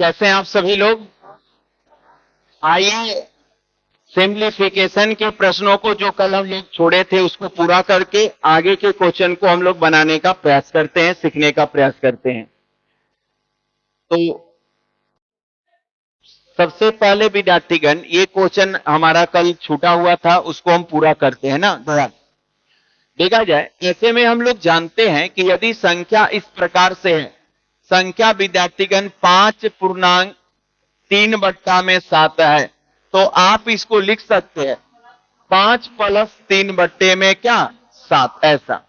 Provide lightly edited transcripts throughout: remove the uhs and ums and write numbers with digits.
कैसे हैं आप सभी लोग? आइए सिंप्लीफिकेशन के प्रश्नों को जो कल हम लोग छोड़े थे उसको पूरा करके आगे के क्वेश्चन को हम लोग बनाने का प्रयास करते हैं, सीखने का प्रयास करते हैं। तो सबसे पहले विद्यार्थीगण, ये क्वेश्चन हमारा कल छूटा हुआ था, उसको हम पूरा करते हैं ना। देखा जाए, ऐसे में हम लोग जानते हैं कि यदि संख्या इस प्रकार से है, संख्या विद्यार्थीगण 5.3/7 है, तो आप इसको लिख सकते हैं 5 + 3 क्या 7 ऐसा।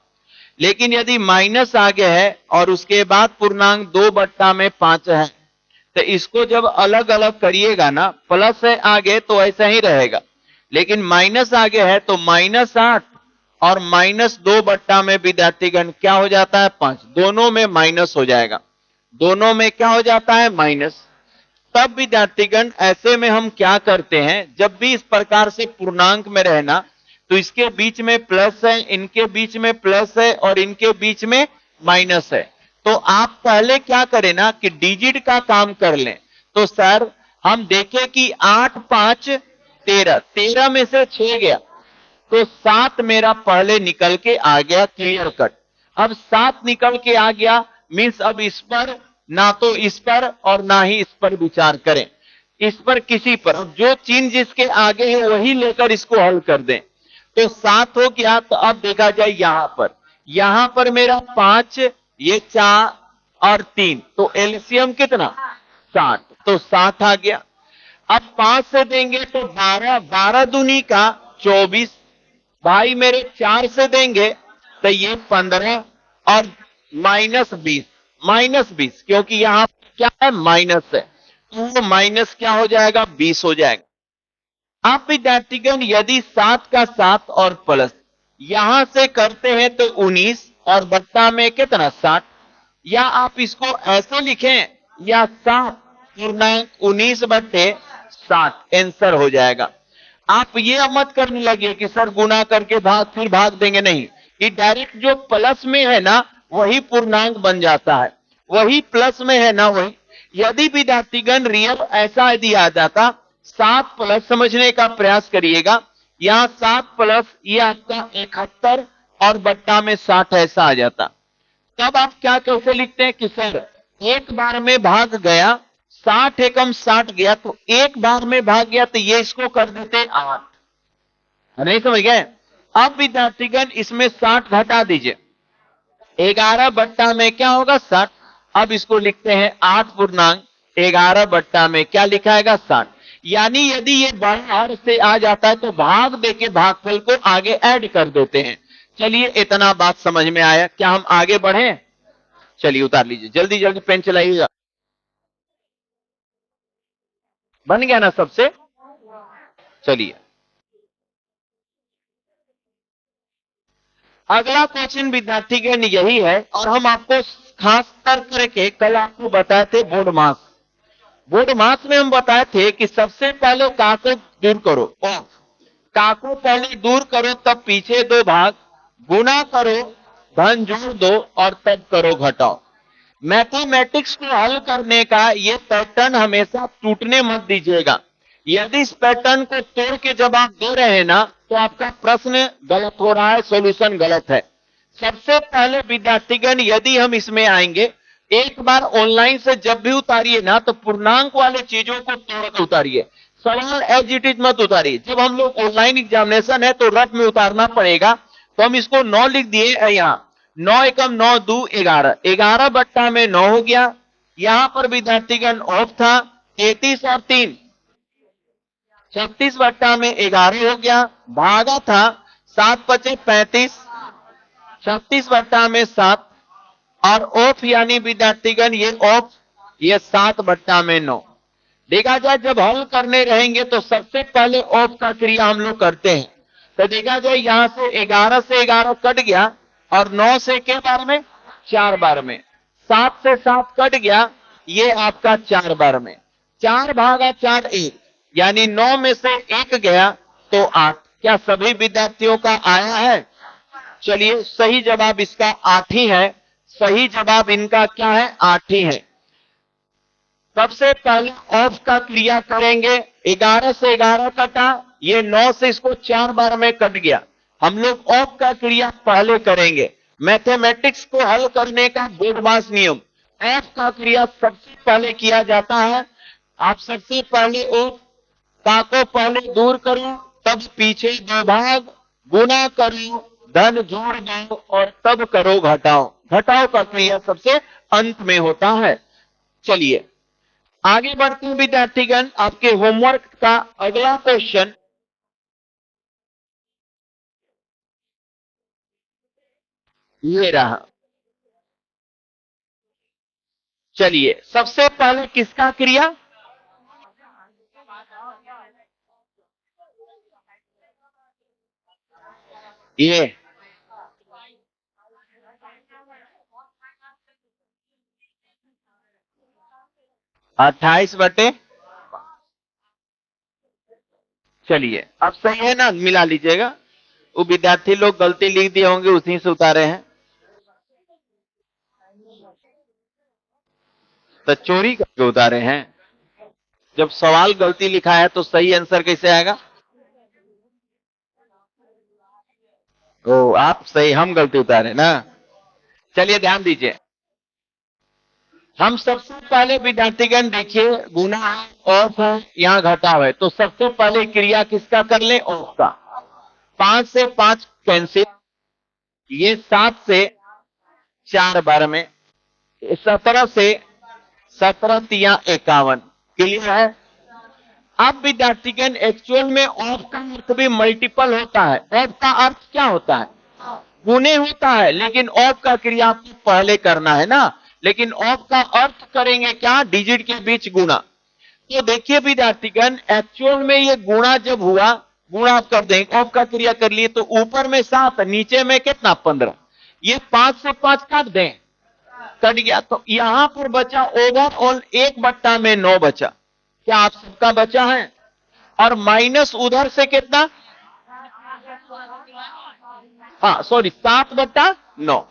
लेकिन यदि माइनस आगे है और उसके बाद पूर्णांक 2/5 है, तो इसको जब अलग अलग करिएगा ना, प्लस है आगे तो ऐसा ही रहेगा, लेकिन माइनस आगे है तो -8 और -2 में विद्यार्थीगण क्या हो जाता है 5, दोनों में माइनस हो जाएगा, दोनों में क्या हो जाता है माइनस। तब विद्यार्थीगण ऐसे में हम क्या करते हैं, जब भी इस प्रकार से पूर्णांक में रहना तो इसके बीच में प्लस है, इनके बीच में प्लस है और इनके बीच में माइनस है। तो आप पहले क्या करें ना कि डिजिट का काम कर लें। तो सर हम देखें कि 8 5 13, 13 में से 6 गया तो 7 मेरा पहले निकल के आ गया, क्लियर कट। अब 7 निकल के आ गया मीन्स अब इस पर ना तो इस पर और ना ही इस पर विचार करें, इस पर किसी पर, जो चिन्ह जिसके आगे है वही लेकर इसको हल कर दें। तो 7 हो गया, तो अब देखा जाए यहां पर मेरा 5, ये 4 और 3, तो एलसीएम कितना 60, तो 60 आ गया। अब 5 से देंगे तो 12, 12 दूनी का 24, भाई मेरे 4 से देंगे तो ये 15 और -20, क्योंकि यहां क्या है माइनस है, तो माइनस क्या हो जाएगा 20 हो जाएगा। आप विद्यार्थीगण यदि 7 का 7 और प्लस यहां से करते हैं तो 19 और बट्टा में कितना 60, या आप इसको ऐसे लिखें या 7.19/60 आंसर हो जाएगा। आप ये मत करने लगे कि सर गुना करके फिर भाग देंगे, नहीं, ये डायरेक्ट जो प्लस में है ना वही पूर्णांक बन जाता है, वही प्लस में है ना वही। यदि विद्यार्थीगण रियल ऐसा यदि आ जाता 7 प्लस, समझने का प्रयास करिएगा, यहां 7 प्लस ये आपका 71 और बट्टा में 60 ऐसा आ जाता, तब आप क्या कैसे लिखते हैं कि सर एक बार में भाग गया 60 एकम 60 गया, तो एक बार में भाग गया तो ये इसको कर देते 8, नहीं समझ गए। अब विद्यार्थीगण इसमें 60 घटा दीजिए, 11 बट्टा में क्या होगा 60, अब इसको लिखते हैं 8.11 बट्टा में क्या लिखाएगा 60। यानी यदि ये बाहर से आ जाता है तो भाग देके भागफल को आगे ऐड कर देते हैं। चलिए इतना बात समझ में आया, क्या हम आगे बढ़े? चलिए उतार लीजिए, जल्दी जल्दी पेन चलाइएगा। बन गया ना सबसे? चलिए अगला क्वेश्चन विद्यार्थीगण यही है, और हम आपको खास कर करके कल आपको बताए थे बोर्ड मास। बोर्ड मास में हम बताए थे कि सबसे पहले का को दूर करो, का को पहले दूर करो, तब पीछे 2 भाग, गुना करो, धन जोड़ दो और तब करो घटाओ। मैथमेटिक्स को हल करने का ये पैटर्न हमेशा टूटने मत दीजिएगा। यदि इस पैटर्न को तोड़ के जब आप दे रहे हैं ना तो आपका प्रश्न गलत हो रहा है, सॉल्यूशन गलत है। सबसे पहले विद्यार्थीगण यदि हम इसमें आएंगे, एक बार ऑनलाइन से जब भी उतारिए ना तो पूर्णांक वाले चीजों को तोड़ के उतारिए, सवाल एज इट इज मत उतारिए। जब हम लोग ऑनलाइन एग्जामिनेशन है तो रफ में उतारना पड़ेगा, तो हम इसको 9 लिख दिए, यहाँ 9 एकम 9 2 11, 11 बट्टा में 9 हो गया। यहां पर विद्यार्थीगण ऑफ था 33 और 3 36 बट्टा में 11 हो गया, भागा था 7 × 5 = 35, 36 बट्टा में 7 और ऑफ यानी विद्यार्थीगण ये ऑफ, ये 7 बट्टा में 9। देखा जाए जब हल करने रहेंगे तो सबसे पहले ऑफ का क्रिया हम लोग करते हैं, तो देखा जाए यहां से 11 से 11 कट गया और 9 से के बार में 4 बार में, 7 से 7 कट गया, ये आपका 4 बार में, 4 भागा 4 1, यानी 9 में से 1 गया तो 8। क्या सभी विद्यार्थियों का आया है? चलिए सही जवाब इसका 8 ही है, सही जवाब इनका क्या है 8 ही है। सबसे पहले ऑफ का क्रिया करेंगे, 11 से 11 कटा, ये 9 से इसको 4 बार में कट गया। हम लोग ऑफ का क्रिया पहले करेंगे। मैथमेटिक्स को हल करने का बोधवास नियम, ऑफ का क्रिया सबसे पहले किया जाता है। आप सबसे पहले ऑफ का को पहले दूर करो, तब पीछे दो भाग, गुना करो, धन जोड़ दो और तब करो घटाओ। घटाओ का क्रिया सबसे अंत में होता है। चलिए आगे बढ़ते हैं विद्यार्थीगण। आपके होमवर्क का अगला क्वेश्चन ये रहा। चलिए सबसे पहले किसका क्रिया? ये 28/, चलिए अब सही है ना, मिला लीजिएगा। वो विद्यार्थी लोग गलती लिख दिए होंगे, उसी से उतारे हैं। तो चोरी करके उतारे हैं। जब सवाल गलती लिखा है तो सही आंसर कैसे आएगा? ओ आप सही, हम गलती उतारे ना। चलिए ध्यान दीजिए। हम सबसे पहले विद्यार्थीगण देखिए, गुना है, ऑफ है, यहाँ घटाव है, तो सबसे पहले क्रिया किसका कर ले? ऑफ का। 5 से 5 कैंसिल, ये 7 से 4 बार में, 17 से 17 तिया 51। क्लियर है? अब विद्यार्थीगण एक्चुअल में ऑफ का अर्थ भी मल्टीपल होता है। ऑफ का अर्थ क्या होता है? गुने होता है, लेकिन ऑफ का क्रिया आपको पहले करना है ना। लेकिन ऑफ का अर्थ करेंगे क्या? डिजिट के बीच गुणा। तो देखिए विद्यार्थीगण, एक्चुअल में ये गुणा जब हुआ, गुणा आप कर देंगे, ऑफ का क्रिया कर लिए, तो ऊपर में 7, नीचे में कितना? 15। ये 5 से 5 काट दें, कट गया। तो यहां पर बचा ओवरऑल 1/9 बचा। क्या आप सबका बचा है? और माइनस उधर से कितना? हाँ सॉरी, 7/9,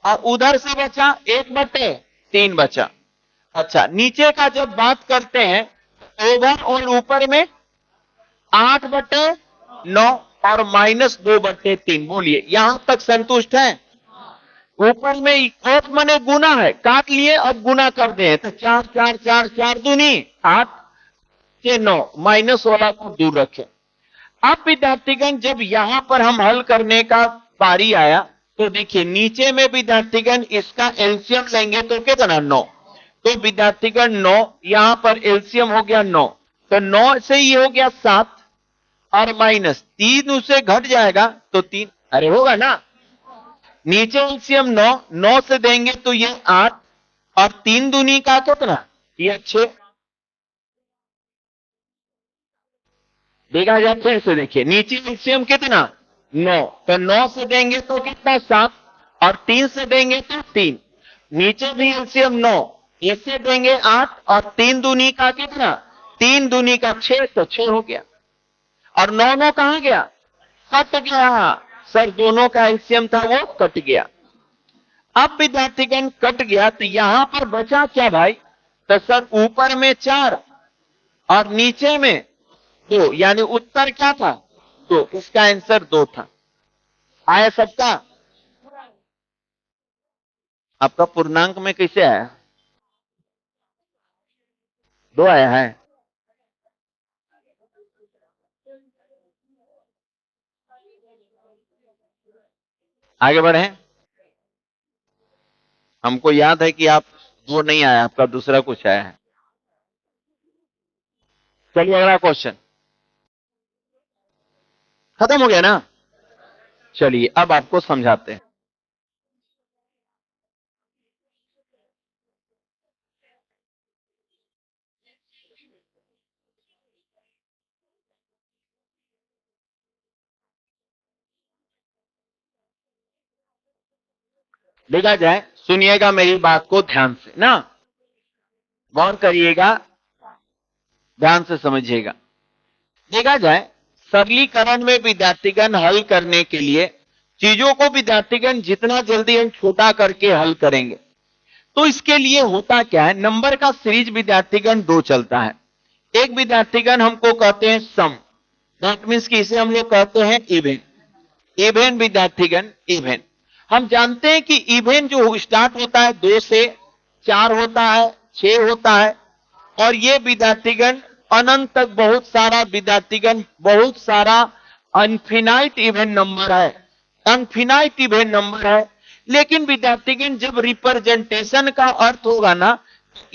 और उधर से बचा 1/3 बचा। अच्छा, नीचे का जब बात करते हैं, ओवर और ऊपर में 8/9 और -2/3। बोलिए यहां तक संतुष्ट है? ऊपर में ऑफ मने गुना है, काट लिए, अब गुना कर दे तो 4 4 4 4 दूनी 8 से 9, माइनस वाला को दूर रखें। अब विद्यार्थीगण जब यहां पर हम हल करने का पारी आया, तो देखिए नीचे में विद्यार्थीगण इसका एलसीएम लेंगे तो कितना? 9। तो विद्यार्थीगण 9, यहां पर एलसीएम हो गया 9, तो 9 से ये हो गया 7 और माइनस 3 उससे घट जाएगा तो 3, अरे होगा ना। नीचे एलसीएम 9, 9 से देंगे तो ये 8 और 3 दूनी का कितना? ये 6। देखा जाए फिर से, देखिए नीचे एलसीएम कितना? 9, तो 9 से देंगे तो कितना? 7 और 3 से देंगे तो 3। नीचे भी एलसीएम 9, इससे देंगे 8 और 3 दूनी का कितना? 3 दूनी का 6, तो 6 हो गया। और 9 9 कहां गया? कट गया। सर दोनों का एलसीएम था वो कट गया। अब विद्यार्थीगण कट गया तो यहां पर बचा क्या भाई? तो सर ऊपर में 4 और नीचे में 2, यानी उत्तर क्या था? 2। इसका आंसर 2 था। आया सबका? आपका पूर्णांक में कैसे आया? 2 आया है। आगे बढ़े। हमको याद है कि आप 2 नहीं आया, आपका दूसरा कुछ आया है। चलिए अगला क्वेश्चन। खत्म हो गया ना? चलिए अब आपको समझाते हैं। देखा जाए, सुनिएगा मेरी बात को ध्यान से ना, गौर करिएगा, ध्यान से समझिएगा। देखा जाए, सरलीकरण में विद्यार्थीगण हल करने के लिए चीजों को विद्यार्थीगण जितना जल्दी हम छोटा करके हल करेंगे, तो इसके लिए होता क्या है, नंबर का सीरीज विद्यार्थीगण दो चलता है। एक विद्यार्थीगण हमको कहते हैं सम, दैट मीन्स कि इसे हम लोग कहते हैं इवेन। इवेन विद्यार्थीगण, इवेन हम जानते हैं कि इवेन जो स्टार्ट होता है 2 से, 4 होता है, 6 होता है, और ये विद्यार्थीगण अनंत तक बहुत सारा विद्यार्थीगण, बहुत सारा अनफिनाइट इवेन नंबर है, अनफिनाइट इवेन नंबर है। लेकिन विद्यार्थीगण जब रिप्रेजेंटेशन का अर्थ होगा ना,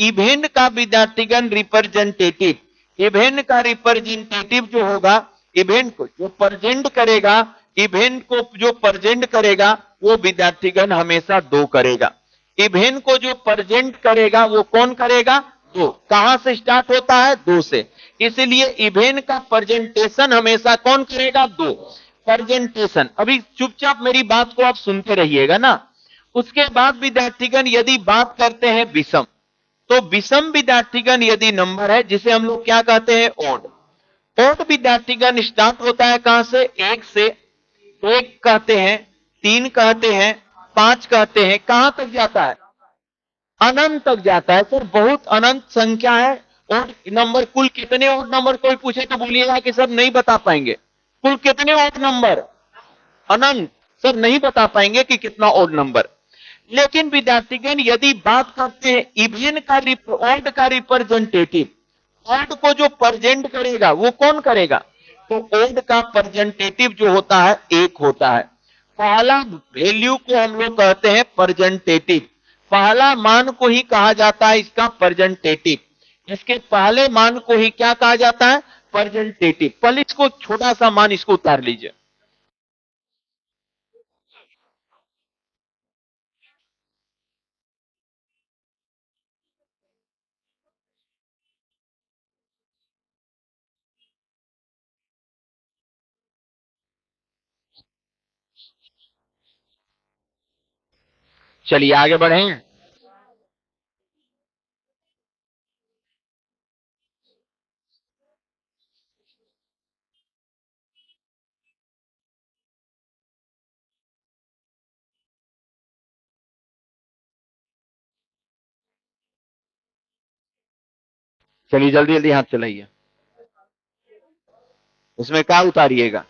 इवेंट का विद्यार्थीगण रिप्रेजेंटेटिव, इवेंट का रिप्रेजेंटेटिव जो होगा, इवेंट को जो प्रेजेंट करेगा, इवेंट को जो प्रेजेंट करेगा वो विद्यार्थीगण हमेशा 2 करेगा। इवेंट को जो प्रेजेंट करेगा वो कौन करेगा, 2। कहां से स्टार्ट होता है, 2 से, इसलिए इवेंट का प्रेजेंटेशन हमेशा कौन करेगा, 2 प्रेजेंटेशन। अभी चुपचाप मेरी बात को आप सुनते रहिएगा ना। उसके बाद विद्यार्थीगण यदि बात करते हैं विषम, तो विषम विद्यार्थीगण यदि नंबर है जिसे हम लोग क्या कहते हैं, ओड। ओड विद्यार्थीगण स्टार्ट होता है कहां से, 1 से, 1 कहते हैं, 3 कहते हैं, 5 कहते हैं, कहां तक जाता है, अनंत तक जाता है। सर बहुत अनंत संख्या है ओड नंबर। कुल कितने ओड नंबर कोई पूछे तो बोलिएगा कि सर नहीं बता पाएंगे। कुल कितने ओड नंबर, अनंत। सर नहीं बता पाएंगे कि कितना ओड नंबर। लेकिन विद्यार्थीगण यदि बात करते हैं इवेन का, ओड का रिप्रेजेंटेटिव, ओड को जो प्रेजेंट करेगा वो कौन करेगा, तो ओड का प्रेजेंटेटिव जो होता है 1 होता है। पहला वैल्यू को हम लोग कहते हैं प्रेजेंटेटिव, पहला मान को ही कहा जाता है इसका प्रेजेंटेटिव। इसके पहले मान को ही क्या कहा जाता है, प्रेजेंटेटिव। पहले इसको छोटा सा मान इसको उतार लीजिए। चलिए आगे बढ़े। चलिए जल्दी जल्दी हाथ चलाइए। इसमें क्या उतारिएगा।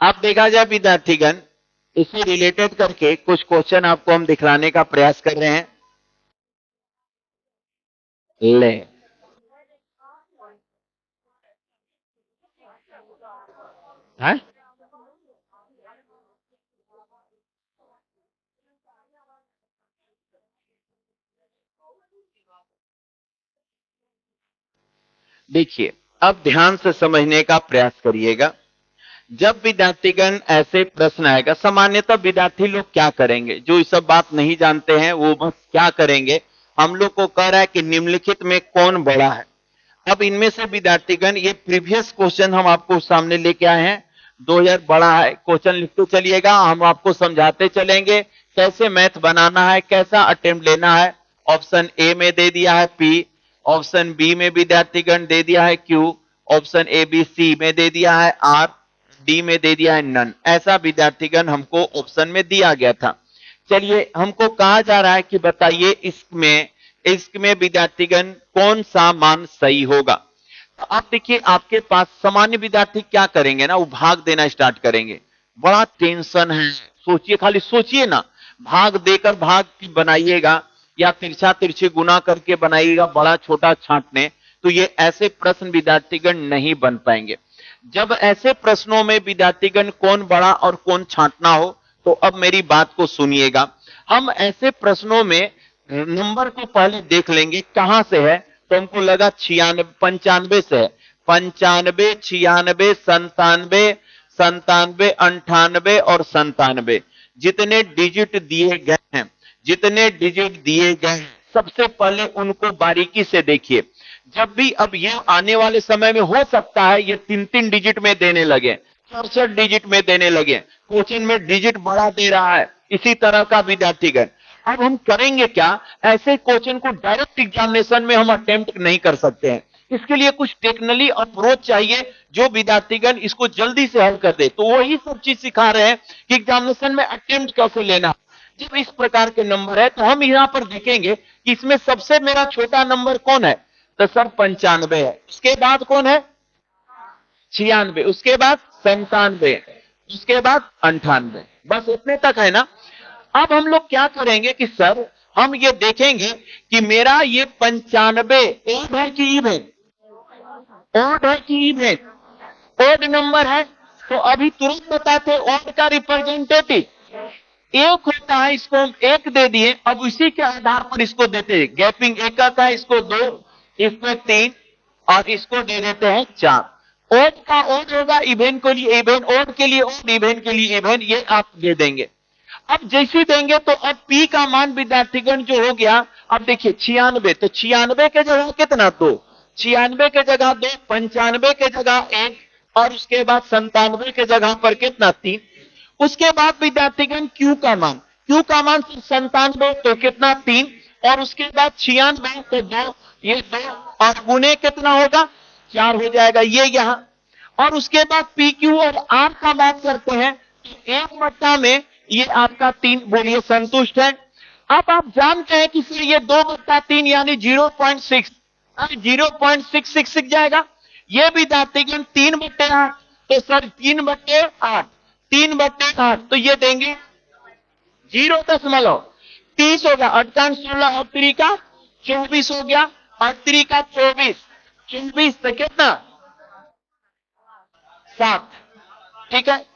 आप देखा जाए विद्यार्थीगण, इससे रिलेटेड करके कुछ क्वेश्चन आपको हम दिखलाने का प्रयास कर रहे हैं। ले है? देखिए अब ध्यान से समझने का प्रयास करिएगा। जब विद्यार्थीगण ऐसे प्रश्न आएगा, सामान्यतः विद्यार्थी लोग क्या करेंगे, जो ये सब बात नहीं जानते हैं वो बस क्या करेंगे, हम लोग को कह रहा है कि निम्नलिखित में कौन बड़ा है। अब इनमें से विद्यार्थीगण ये प्रीवियस क्वेश्चन हम आपको सामने लेके आए हैं, 2000 बड़ा है। क्वेश्चन लिखते चलिएगा, हम आपको समझाते चलेंगे कैसे मैथ बनाना है, कैसा अटेम्प्ट लेना है। ऑप्शन ए में दे दिया है पी, ऑप्शन बी में विद्यार्थीगण दे दिया है Q, option A B C में दे दिया है आर, डी में दे दिया है नन। ऐसा विद्यार्थीगण हमको ऑप्शन में दिया गया था। चलिए हमको कहा जा रहा है कि बताइए इसमें विद्यार्थीगण कौन सा मान सही होगा। तो आप देखिए आपके पास सामान्य विद्यार्थी क्या करेंगे ना, वो भाग देना स्टार्ट करेंगे। बड़ा टेंशन है, सोचिए, खाली सोचिए ना, भाग देकर भाग बनाइएगा या तिरछा तिरछी गुना करके बनाइएगा, बड़ा छोटा छांटने, तो ये ऐसे प्रश्न विद्यार्थीगण नहीं बन पाएंगे। जब ऐसे प्रश्नों में विद्यार्थीगण कौन बड़ा और कौन छांटना हो, तो अब मेरी बात को सुनिएगा। हम ऐसे प्रश्नों में नंबर को पहले देख लेंगे कहां से है, तो हमको लगा 95 से है। 95, 96, 97, 97, 98 और 97 जितने डिजिट दिए गए हैं, जितने डिजिट दिए गए हैं, सबसे पहले उनको बारीकी से देखिए। जब भी अब ये आने वाले समय में हो सकता है ये 3-3 डिजिट में देने लगे, 64 डिजिट में देने लगे, क्वेश्चन में डिजिट बढ़ा दे रहा है, इसी तरह का विद्यार्थीगण। अब हम करेंगे क्या, ऐसे क्वेश्चन को डायरेक्ट एग्जामिनेशन में हम अटेम्प्ट नहीं कर सकते हैं। इसके लिए कुछ टेक्निकली अप्रोच चाहिए जो विद्यार्थीगण इसको जल्दी से हल कर दे। तो वही सब चीज सिखा रहे हैं कि एग्जामिनेशन में अटेम्प्ट कैसे लेना। जब इस प्रकार के नंबर है तो हम यहां पर देखेंगे कि इसमें सबसे मेरा छोटा नंबर कौन है, तो सर 95 है। उसके बाद कौन है, 96, उसके बाद 97, उसके बाद 98, बस इतने तक है ना। अब हम लोग क्या करेंगे कि सर हम ये देखेंगे कि मेरा ये 95 ओड है कि इवन, ओड है कि इवन, ओड नंबर है। तो अभी तुरंत बताते ओड का रिप्रेजेंटेटिव एक होता है, इसको हम एक दे दिए, अब इसी के आधार पर इसको देते हैं गैपिंग, एक आता है, इसको 2, इसमें 3 और इसको दे देते हैं 4। ओड का ओड होगा, इवेन के लिए इवेन, ओड के लिए ओड, इवेन के लिए इवेन, ये आप दे देंगे। अब जैसे देंगे तो अब पी का मान विद्यार्थीगण जो हो गया, अब देखिए 96, तो 96 के जगह कितना 2, 96 के जगह 2, 95 के जगह 1 और उसके बाद 97 के जगह पर कितना 3। उसके बाद विद्यार्थीगण क्यू का मान, क्यू का मान 97 तो कितना 3 और उसके बाद 96 तो 2, ये 2 और गुने कितना होगा 4 हो जाएगा, ये यहां। और उसके बाद पी क्यू और आर का बात करते हैं तो एक मट्टा में ये आपका 3, बोलिए संतुष्ट है। अब आप जानते हैं कि फिर ये 2/3 यानी 0.6, 0.666 जाएगा। ये विद्यार्थीगण 3/8, तो सर 3/8, 3/8 तो ये देंगे 0.30 हो गया, 8 16 और 3 का 24 हो गया, और 3 का 24, 24 तो कितना 7, ठीक है।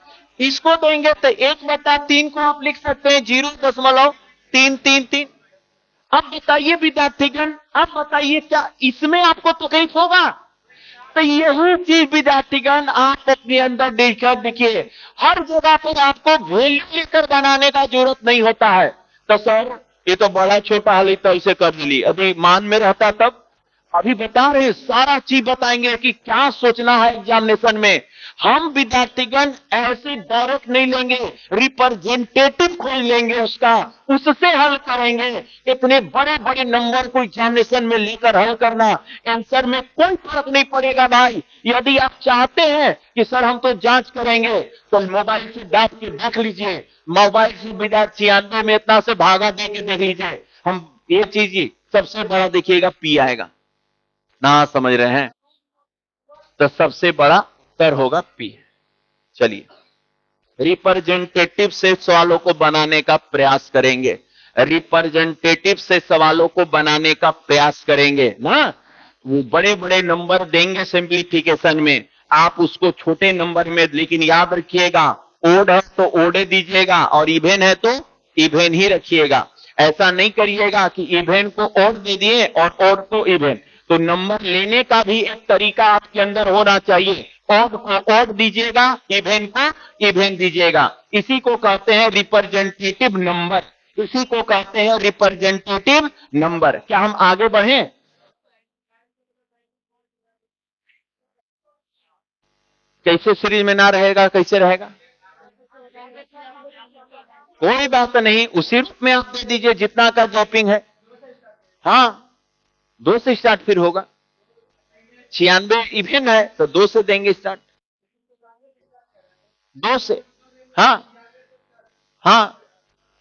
इसको देंगे तो 1/3 को आप लिख सकते हैं 0.333। अब बताइए विद्यार्थीगण, अब बताइए क्या इसमें आपको तकलीफ होगा, तो यही चीज विद्यार्थीगण आप अपने अंदर देखकर देखिए, हर जगह पर आपको वैल्यू लेकर बनाने का जरूरत नहीं होता है। तो सर ये तो बड़ा छोटा हाल तो इसे कर ली, अभी मान में रहता तब, अभी बता रहे सारा चीज बताएंगे कि क्या सोचना है एग्जामिनेशन में। हम विद्यार्थीगण ऐसे डायरेक्ट नहीं लेंगे, रिप्रेजेंटेटिव खोल लेंगे उसका, उससे हल करेंगे। इतने बड़े बड़े नंबर को एग्जामिनेशन में लेकर हल करना, आंसर में कोई फर्क नहीं पड़ेगा भाई। यदि आप चाहते हैं कि सर हम तो जांच करेंगे तो मोबाइल से डांट के देख लीजिए, मोबाइल से विद्यार्थी 96 में इतना से भागा दे के देख लीजिए। हम ये चीज ही सबसे बड़ा देखिएगा पी आएगा ना, समझ रहे हैं, तो सबसे बड़ा उत्तर होगा पी। चलिए रिप्रेजेंटेटिव से सवालों को बनाने का प्रयास करेंगे, रिप्रेजेंटेटिव से सवालों को बनाने का प्रयास करेंगे ना। वो बड़े बड़े नंबर देंगे सिंप्लीफिकेशन में, आप उसको छोटे नंबर में, लेकिन याद रखिएगा ओड है तो ओडे दीजिएगा और इवेन है तो इवेन ही रखिएगा। ऐसा नहीं करिएगा कि इवेन को ओड दे दिए और ओड को इवेन। तो नंबर लेने का भी एक तरीका आपके अंदर होना चाहिए, ओड को ओड दीजिएगा, इवेन को इवेन दीजिएगा। इसी को कहते हैं रिप्रेजेंटेटिव नंबर, इसी को कहते हैं रिप्रेजेंटेटिव नंबर। क्या हम आगे बढ़े? कैसे सीरीज में ना रहेगा, कैसे रहेगा? कोई बात नहीं, उसी रूप में आप दे दीजिए जितना का गैपिंग है। हाँ 2 से स्टार्ट फिर होगा, 96 इवेन है तो 2 से देंगे स्टार्ट, 2 से। हाँ हाँ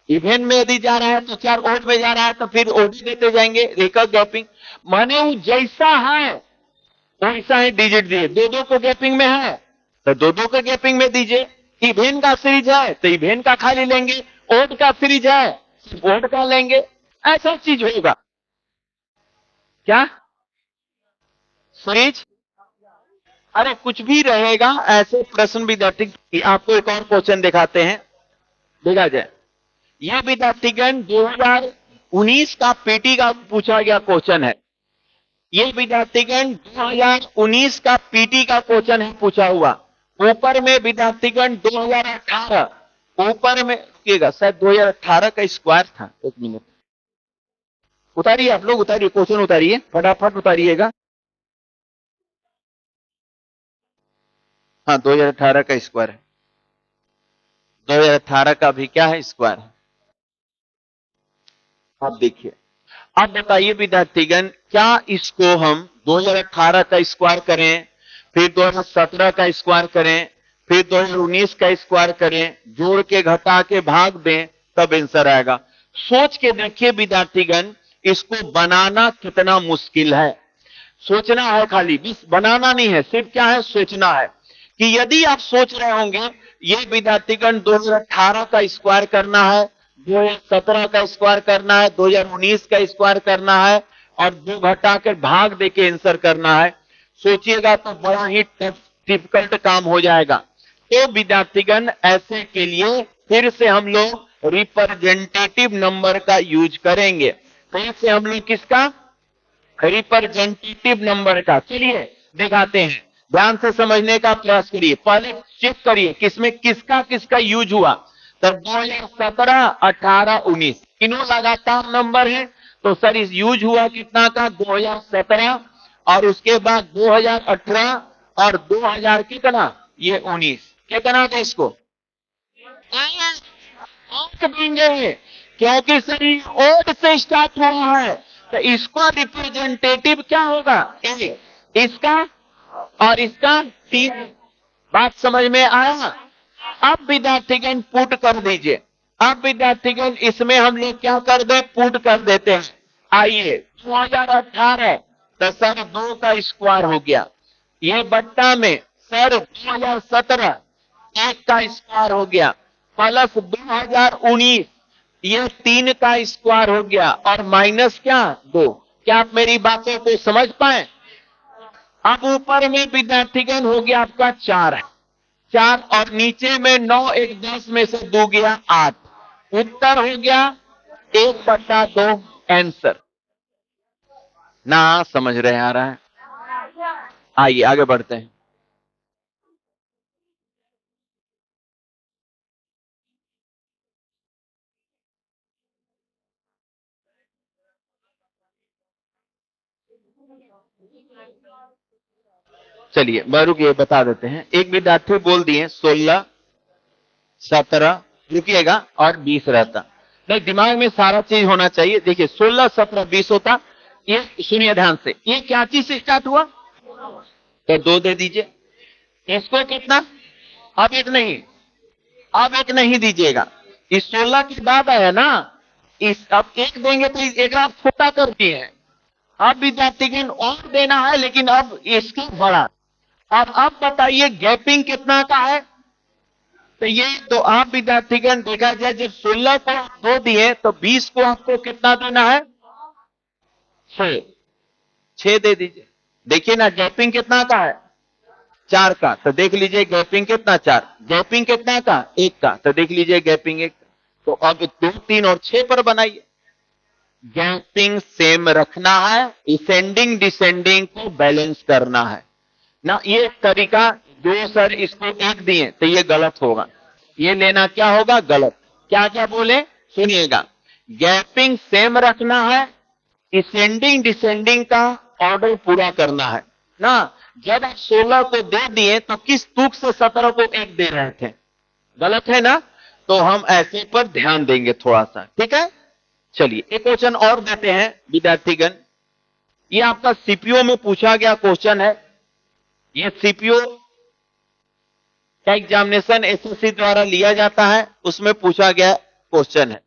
इवेन में यदि जा रहा है तो 4, ओड में जा रहा है तो फिर ओड देते जाएंगे, रेखा गैपिंग माने वो जैसा है वैसा ही डिजिट दिए। 2-2 को गैपिंग में है तो 2-2 के गैपिंग में दीजिए। इवेन का सीरीज है तो इवेन का खाली लेंगे, ओड का सीरीज है सिर्फ ओड का लेंगे, ऐसा चीज होगा। क्या सीरीज? अरे कुछ भी रहेगा ऐसे प्रश्न विद्यार्थी। आपको एक और क्वेश्चन दिखाते हैं, देखा जाए। यह विद्यार्थीगण 2019 का पीटी का पूछा गया क्वेश्चन है। यह विद्यार्थीगण 2019 का पीटी का क्वेश्चन है पूछा हुआ। ऊपर में विद्यार्थीगण 2018, ऊपर में देखिएगा शायद 2018 का स्क्वायर था। एक मिनट उतारिए, आप लोग उतारिए, क्वेश्चन उतारिए, फटाफट उतारिएगा। हाँ 2018 का स्क्वायर है, 2018 का भी क्या है स्क्वायर है। आप देखिए, अब बताइए विद्यार्थीगण क्या इसको हम 2018 का स्क्वायर करें, फिर 2017 का स्क्वायर करें, फिर 2019 का स्क्वायर करें, जोड़ के घटा के भाग दें, तब आंसर आएगा। सोच के देखिए विद्यार्थीगण, इसको बनाना कितना मुश्किल है। सोचना है, खाली बस बनाना नहीं है, सिर्फ क्या है, सोचना है। कि यदि आप सोच रहे होंगे ये विद्यार्थीगण 2018 का स्क्वायर करना है, 2017 का स्क्वायर करना है, 2019 का स्क्वायर करना है और 2 घटा कर भाग देके आंसर करना है, सोचिएगा तो बड़ा ही डिफिकल्ट काम हो जाएगा। तो विद्यार्थीगण ऐसे के लिए फिर से हम लोग रिप्रेजेंटेटिव नंबर का यूज करेंगे। फिर से हम लोग किसका, रिप्रेजेंटेटिव नंबर का। चलिए दिखाते हैं, ध्यान से समझने का प्रयास करिए। पहले चेक करिए किसमें किसका किसका यूज हुआ। तो 2017, 18, 19 तीनों लगातार नंबर है। तो सर इस यूज हुआ कितना का, 2017 और उसके बाद 2018 और 2000 कितना, ये 19 कितना था इसको अंक देंगे, क्योंकि सर ओड से स्टार्ट हुआ है। तो इसको रिप्रेजेंटेटिव क्या होगा, ए, इसका और इसका 3। बात समझ में आया। अब विद्यार्थीगण पुट कर दीजिए। अब विद्यार्थीगण इसमें हम लोग क्या कर दे, पुट कर देते हैं। आइए 2018 तो सर 2 का स्क्वायर हो गया, ये बट्टा में सर 2017 1 का स्क्वायर हो गया, प्लस 2019 ये 3 का स्क्वायर हो गया और माइनस क्या 2। क्या आप मेरी बातों को समझ पाए। अब ऊपर में विद्यार्थीगण हो गया आपका 4 है, 4 और नीचे में 9, 1 10 में से 2 गया 8। उत्तर हो गया 1/2 आंसर। ना समझ रहे आ रहा है। आइए आगे बढ़ते हैं। चलिए रुकिए बता देते हैं। एक विद्यार्थी बोल दिए 16, 17 रुकिएगा और 20 रहता। नहीं, दिमाग में सारा चीज होना चाहिए। देखिए 16, 17, 20 होता। ये सुनिए ध्यान से, ये क्या चीज से स्टार्ट हुआ, तो 2 दे दीजिए। इसको कितना, अब एक नहीं, अब एक नहीं दीजिएगा, इस 16 के बाद आया ना, इस अब 1 देंगे तो एक आप छोटा कर दिए हैं। अब विद्यार्थीगण और देना है, लेकिन अब इसके बड़ा। अब बताइए गैपिंग कितना का है। तो ये तो आप विद्यार्थीगण देखा जाए, जब 16 को 2 दिए तो 20 को आपको कितना देना है, 6 दे दीजिए। देखिए ना गैपिंग कितना का है, 4 का। तो देख लीजिए गैपिंग कितना, 4। गैपिंग कितना का, 1 का। तो देख लीजिए गैपिंग 1 का। तो अब 2, 3 और 6 पर बनाइए। गैपिंग सेम रखना है, असेंडिंग डिसेंडिंग को बैलेंस करना है ना। ये तरीका जो सर इसको 1 दिए तो ये गलत होगा, ये लेना क्या होगा, गलत। क्या क्या बोले सुनिएगा, गैपिंग सेम रखना है, असेंडिंग डिसेंडिंग का ऑर्डर पूरा करना है ना। जब आप 16 को दे दिए तो किस तुक से 17 को 1 दे रहे थे, गलत है ना। तो हम ऐसे पर ध्यान देंगे थोड़ा सा, ठीक है। चलिए एक क्वेश्चन और देते हैं विद्यार्थीगण। ये आपका सीपीओ में पूछा गया क्वेश्चन है। ये सीपीओ का एग्जामिनेशन एसएससी द्वारा लिया जाता है, उसमें पूछा गया क्वेश्चन है।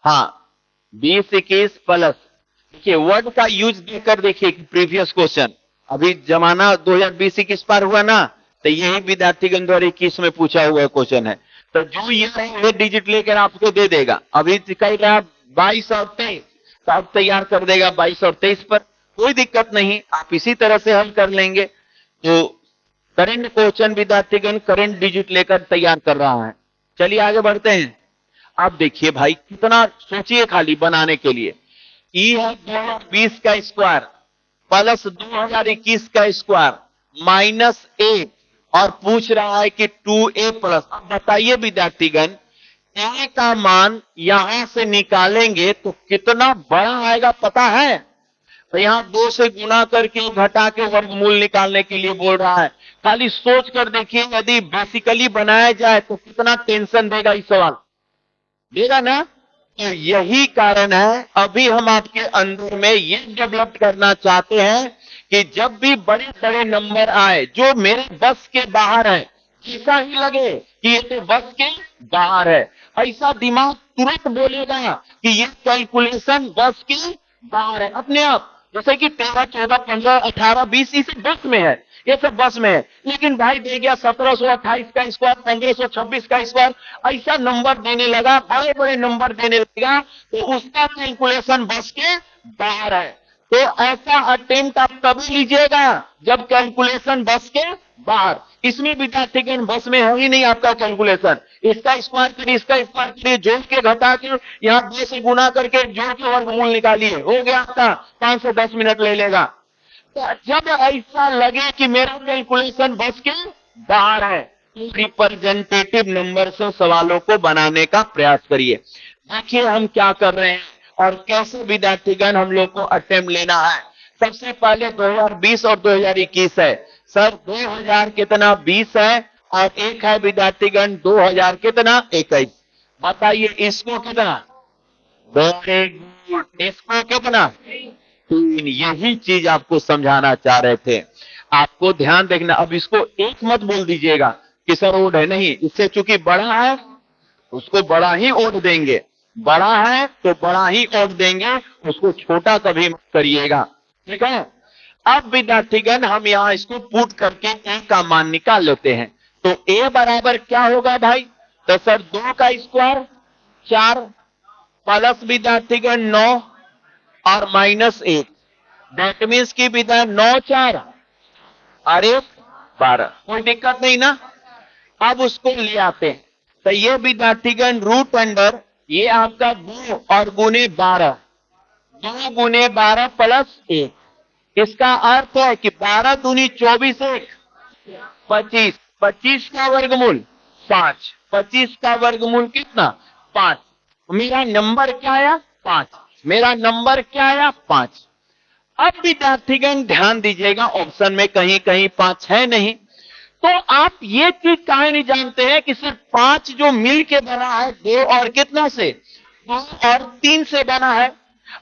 हाँ 20, 21 प्लस, देखिए वर्ड का यूज देकर देखिए प्रीवियस क्वेश्चन। अभी जमाना 2020-21 पार हुआ ना, तो यही विद्यार्थीगण द्वारा 21 में पूछा हुआ क्वेश्चन है। तो जो ये डिजिट लेकर आपको दे देगा, अभी कह रहा 22 और 23, तो अब तैयार कर देगा 22 और 23 पर, कोई दिक्कत नहीं, आप इसी तरह से हल कर लेंगे। तो करंट क्वेश्चन विद्यार्थीगण करंट डिजिट लेकर तैयार कर रहा है। चलिए आगे बढ़ते हैं। अब देखिए भाई कितना सोचिए खाली बनाने के लिए। ई है 2020 का स्क्वायर प्लस 2021 का स्क्वायर माइनस 1 और पूछ रहा है कि 2a प्लस। अब बताइए विद्यार्थीगण, a का मान यहां से निकालेंगे तो कितना बड़ा आएगा पता है। तो यहां 2 से गुना करके घटा के वर्गमूल निकालने के लिए बोल रहा है। खाली सोच कर देखिए, यदि बेसिकली बनाया जाए तो कितना टेंशन देगा, इस सवाल देगा ना। तो यही कारण है अभी हम आपके अंदर में ये डेवलप करना चाहते हैं कि जब भी बड़े बड़े नंबर आए जो मेरे बस के बाहर है, ऐसा ही लगे कि ये तो बस के बाहर है, ऐसा दिमाग तुरंत बोलेगा कि ये कैलकुलेशन बस के बाहर है अपने आप। जैसे कि 13, 14, 15, 18, 20 इसे बस में है, ये सब बस में है। लेकिन भाई दे गया 1728 का स्क्वायर, 1526 का स्क्वायर, ऐसा नंबर देने लगा, बड़े बड़े नंबर देने लगा, तो उसका कैलकुलेशन बस के बाहर है। तो ऐसा अटेम्प्ट आप कभी लीजिएगा जब कैलकुलेशन बस के बाहर। इसमें विद्यार्थीगण बस में है ही नहीं आपका कैलकुलेशन। इसका स्क्वायर करिए, इसका स्क्वायर करिए, जोड़ के घटा के यहाँ 2 से गुना करके जोड़ के वर्गमूल निकालिए, हो गया आपका 5 से 10 मिनट ले लेगा। तो जब ऐसा लगे कि मेरा कैलकुलेशन बस के बाहर है, रिप्रेजेंटेटिव नंबर से सवालों को बनाने का प्रयास करिए। देखिए हम क्या कर रहे हैं और कैसे विद्यार्थीगण हम लोग को अटेम्प्ट लेना है। सबसे पहले 2020 और 2021 है। सर 2000 कितना 20 है और एक है विद्यार्थीगण 2000 कितना 21। बताइए इसको कितना, वेरी गुड, इसको कितना 3। यही चीज आपको समझाना चाह रहे थे। आपको ध्यान देखना, अब इसको एक मत बोल दीजिएगा कि सर ओड है, नहीं, इससे चूंकि बड़ा है उसको बड़ा ही ओड देंगे, बड़ा है तो बड़ा ही ओड देंगे, उसको छोटा कभी मत करिएगा, ठीक है। अब विद्यार्थीगण हम यहाँ इसको पुट करके ए का मान निकाल लेते हैं। तो ए बराबर क्या होगा भाई, तो सर 2 का स्क्वायर 4 प्लस विद्यार्थीगण 9 और माइनस 1, दैट मीन्स की विद्या 9 4 अरे 12, कोई दिक्कत नहीं ना। अब उसको ले आते हैं, तो ये विद्यार्थीगण रूट अंडर ये आपका 2 और गुने 12, 2 गुने 12 प्लस 1, इसका अर्थ है कि 12 दूनी 24 1 25, 25 का वर्गमूल 5, 25 का वर्गमूल कितना 5। मेरा नंबर क्या आया 5, मेरा नंबर क्या आया 5। अब विद्यार्थीगण ध्यान दीजिएगा, ऑप्शन में कहीं कहीं 5 है नहीं, तो आप ये चीज काहे नहीं जानते हैं कि सिर्फ 5 जो मिल के बना है 2 और कितना से 2 और 3 से बना है,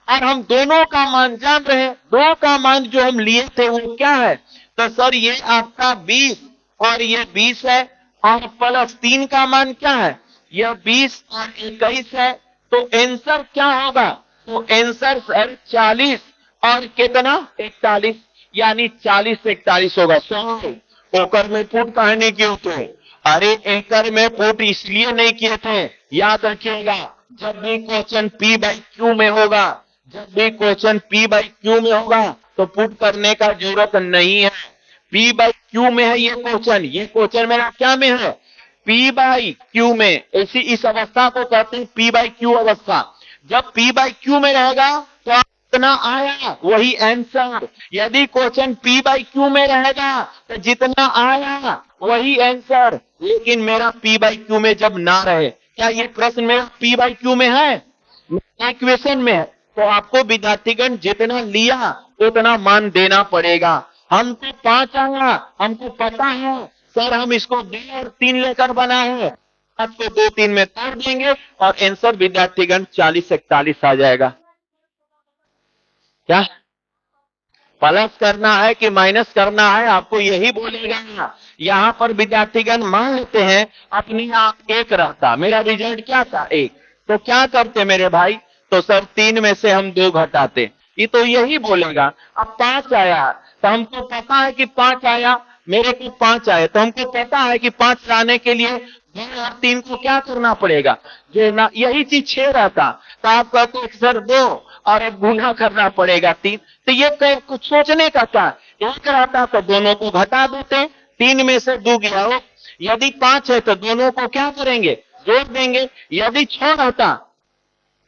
और हम दोनों का मान जान रहे हैं। 2 का मान जो हम लिए थे वो क्या है, तो सर ये आपका 20 और ये 20 है, और प्लस 3 का मान क्या है, यह 20 और 21 है। तो आंसर क्या होगा, तो आंसर सर 40 और कितना 41, यानी 40 से 41 होगा। ओकर में पुट काहे नहीं किए थे, अरे एकड़ में पुट इसलिए नहीं किए थे, याद रखिएगा, जब भी क्वेश्चन P बाई Q में होगा, जब भी क्वेश्चन P बाई Q में होगा तो पुट करने का जरूरत नहीं है। P बाई Q में है ये क्वेश्चन मेरा क्या में है, P बाई Q में। ऐसी इस अवस्था को कहते हैं P बाई Q अवस्था। जब P बाई Q में रहेगा तो जितना आया वही आंसर, यदि क्वेश्चन P बाई Q में रहेगा तो जितना आया वही आंसर, लेकिन मेरा P बाई Q में जब ना रहे, क्या ये प्रश्न मेरा P बाई Q में है, इक्वेशन में है, तो आपको विद्यार्थीगण जितना लिया उतना मान देना पड़ेगा। हमको 5 आया, हमको पता है सर हम इसको 2 और 3 लेकर बना है, आपको 2 3 में तोड़ देंगे और आंसर विद्यार्थीगण 40 से 41 आ जाएगा। क्या प्लस करना है कि माइनस करना है, आपको यही बोलेगा। यहां पर विद्यार्थीगण मान लेते हैं अपनी आप 1 रहता, मेरा रिजल्ट क्या था 1, तो क्या करते मेरे भाई, तो सर 3 में से हम 2 घटाते, ये तो यही बोलेगा। अब 5 आया तो हमको पता है कि 5 आया, मेरे को 5 आए तो हमको पता है कि 5 लाने के लिए 2 और 3 को क्या करना पड़ेगा, जोड़ना। यही चीज 6 रहता तो आप कहते सर 2 और अब गुना करना पड़ेगा 3, तो ये कुछ सोचने का था। 1 रहता तो दोनों को घटा देते, 3 में से 2 गया हो, यदि 5 है तो दोनों को क्या करेंगे जोड़ देंगे, यदि 6 रहता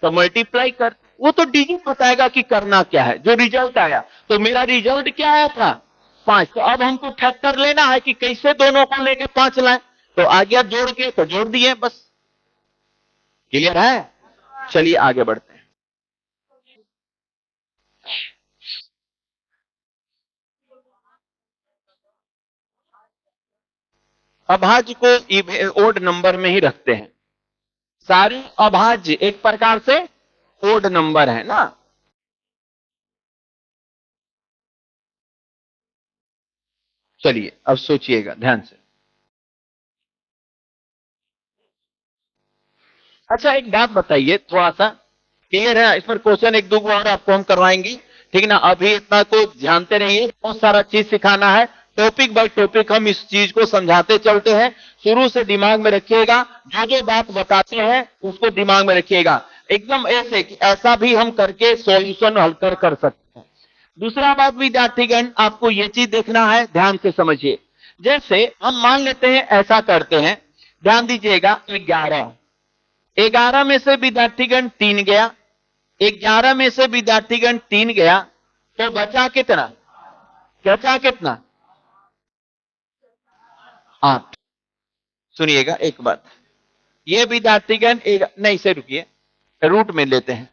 तो मल्टीप्लाई कर, वो तो डिजिट बताएगा कि करना क्या है। जो रिजल्ट आया, तो मेरा रिजल्ट क्या आया था 5, तो अब हमको फैक्टर लेना है कि कैसे दोनों को लेके 5 लाए, तो आ गया जोड़ के, तो जोड़ दिए बस। क्लियर है, चलिए आगे बढ़ते हैं। अभाज्य को ओड नंबर में ही रखते हैं। सारे अभाज्य एक प्रकार से ओड नंबर है ना। चलिए अब सोचिएगा ध्यान से। अच्छा एक बात बताइए, थोड़ा सा क्लियर है, इस पर क्वेश्चन एक दो और आपको हम करवाएंगे, ठीक है ना। अभी इतना को जानते रहिए, बहुत सारा चीज सिखाना है, टॉपिक बाय टॉपिक हम इस चीज को समझाते चलते हैं। शुरू से दिमाग में रखिएगा, जो जो बात बताते हैं उसको दिमाग में रखिएगा, एकदम ऐसे कि ऐसा भी हम करके सॉल्यूशन हल कर सकते हैं। दूसरा बात विद्यार्थीगण, आपको ये चीज देखना है, ध्यान से समझिए। जैसे हम मान लेते हैं, ऐसा करते हैं, ध्यान दीजिएगा, 11 11 में से विद्यार्थीगण 3 गया, 11 में से विद्यार्थीगण 3 गया, तो बचा कितना? बचा कितना? 8। सुनिएगा एक बात, ये विद्यार्थीगण नहीं से रुकिए, रूट में लेते हैं।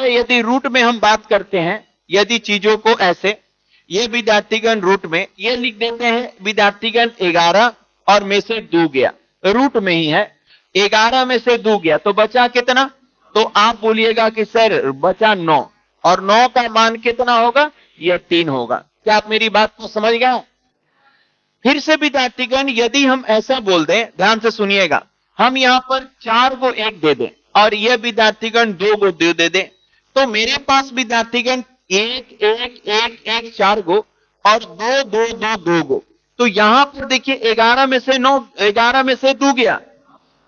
यदि रूट में हम बात करते हैं, यदि चीजों को ऐसे, ये विद्यार्थीगण रूट में ये लिख देते हैं, विद्यार्थीगण 11 और में से 2 गया, रूट में ही है, 11 में से 2 गया तो बचा कितना? तो आप बोलिएगा कि सर बचा 9, और 9 का मान कितना होगा? यह 3 होगा। क्या आप मेरी बात को समझ गए? फिर से विद्यार्थीगण यदि हम ऐसा बोल दें, ध्यान से सुनिएगा, हम यहां पर 4 को 1 दे दें और यह विद्यार्थीगण 2 को 2 दे दें, तो मेरे पास विद्यार्थीगण 1 1 1 1 4 गो और 2 2 2 2 गो। तो यहां पर देखिए 11 में से 9, 11 में से 2 गया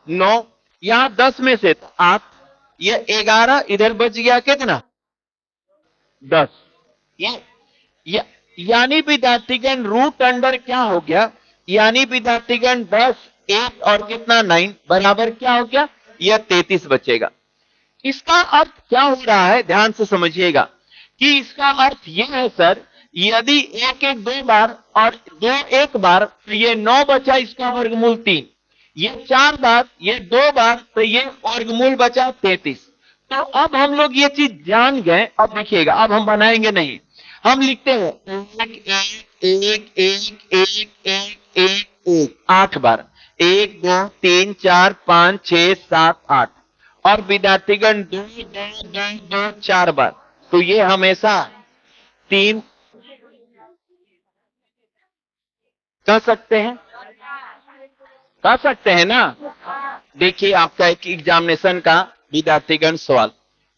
9, यहां 10 में से 8, यह 11 इधर बच गया कितना? 10। ये यानी विद्यार्थीगण रूट अंडर क्या हो गया? यानी विद्यार्थीगण 10 8 और कितना 9 बराबर क्या हो गया? यह 33 बचेगा। इसका अर्थ क्या हो रहा है, ध्यान से समझिएगा, कि इसका अर्थ यह है सर, यदि 1 1 2 बार और 2 1 बार तो ये 9 बचा, इसका वर्गमूल 3, ये 4 बार, ये 2 बार तो ये वर्गमूल बचा 33। तो अब हम लोग ये चीज जान गए। अब देखिएगा, अब हम बनाएंगे नहीं, हम लिखते हैं 1 1 1 1 1 1 1 1 8 बार, 1 2 3 4 5 6 7 8, और विद्यार्थीगण 2 2 2 2 4 बार, तो ये हमेशा 3 कर सकते हैं, कर सकते हैं ना। देखिए आपका एक एग्जामिनेशन का विद्यार्थीगण सवाल,